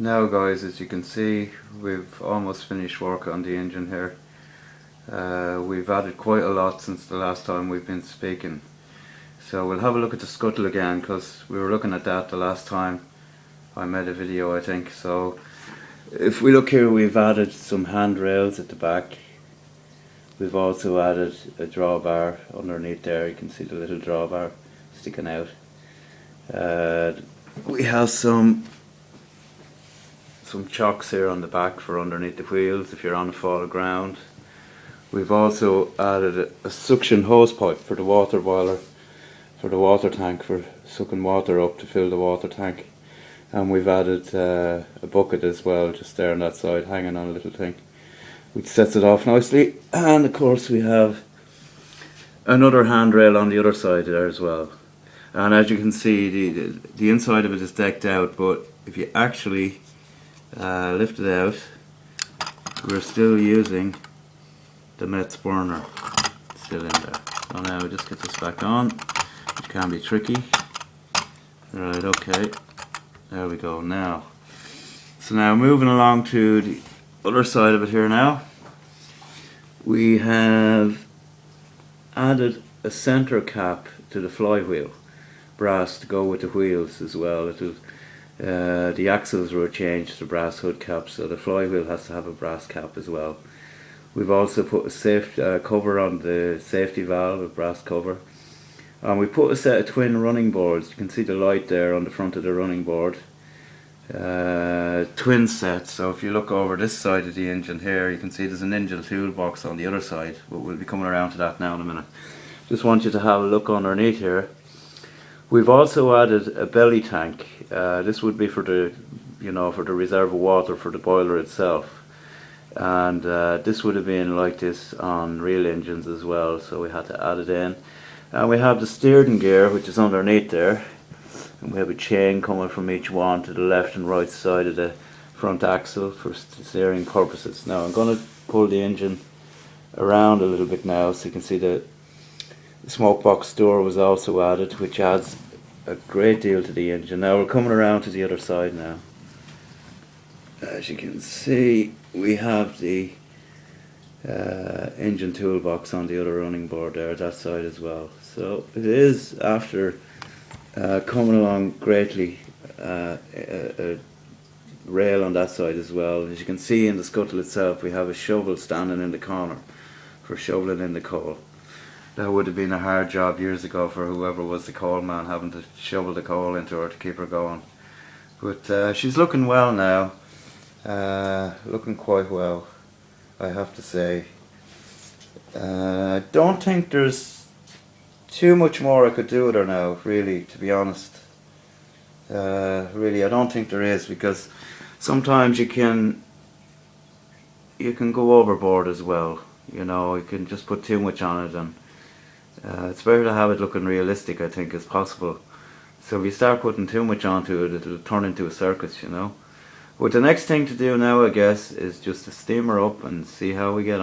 Now guys, as you can see, we've almost finished work on the engine here. We've added quite a lot since the last time we've been speaking. So we'll have a look at the scuttle again, because we were looking at that the last time I made a video, I think. So if we look here, we've added some handrails at the back. We've also added a drawbar underneath there. You can see the little drawbar sticking out. We have some chocks here on the back for underneath the wheels if you're on a fall of ground. We've also added a suction hose pipe for the water boiler, for the water tank, for sucking water up to fill the water tank. And we've added a bucket as well, just there on that side, hanging on a little thing, which sets it off nicely. And of course we have another handrail on the other side there as well. And as you can see, the inside of it is decked out, but if you actually lift it out, we're still using the Metz burner still in there. So now we just get this back on, which can be tricky. Right, okay, there we go now. So now moving along to the other side of it here now, we have added a center cap to the flywheel, brass, to go with the wheels as well. The axles were changed to brass hood caps, so the flywheel has to have a brass cap as well. We've also put a safe cover on the safety valve, a brass cover. And we put a set of twin running boards. You can see the light there on the front of the running board. Twin sets, so if you look over this side of the engine here, you can see there's an engine toolbox on the other side, but we'll be coming around to that now in a minute. Just want you to have a look underneath here. We've also added a belly tank. This would be for the, for the reserve of water for the boiler itself. And this would have been like this on real engines as well, so we had to add it in. And we have the steering gear, which is underneath there. And we have a chain coming from each one to the left and right side of the front axle for steering purposes. Now I'm going to pull the engine around a little bit now so you can see the smoke box door was also added, which adds a great deal to the engine. Now we're coming around to the other side now. As you can see, we have the engine toolbox on the other running board there, that side as well. So it is, after coming along greatly, a rail on that side as well. As you can see in the scuttle itself, we have a shovel standing in the corner for shoveling in the coal. That would have been a hard job years ago for whoever was the coal man, having to shovel the coal into her to keep her going. But she's looking well now, looking quite well, I have to say. I don't think there's too much more I could do with her now, really, to be honest. Really, I don't think there is, because sometimes you can go overboard as well. You can just put too much on it, and it's better to have it looking realistic, I think, as possible. So if you start putting too much onto it, it'll turn into a circus, But the next thing to do now, I guess, is just to steam her up and see how we get on.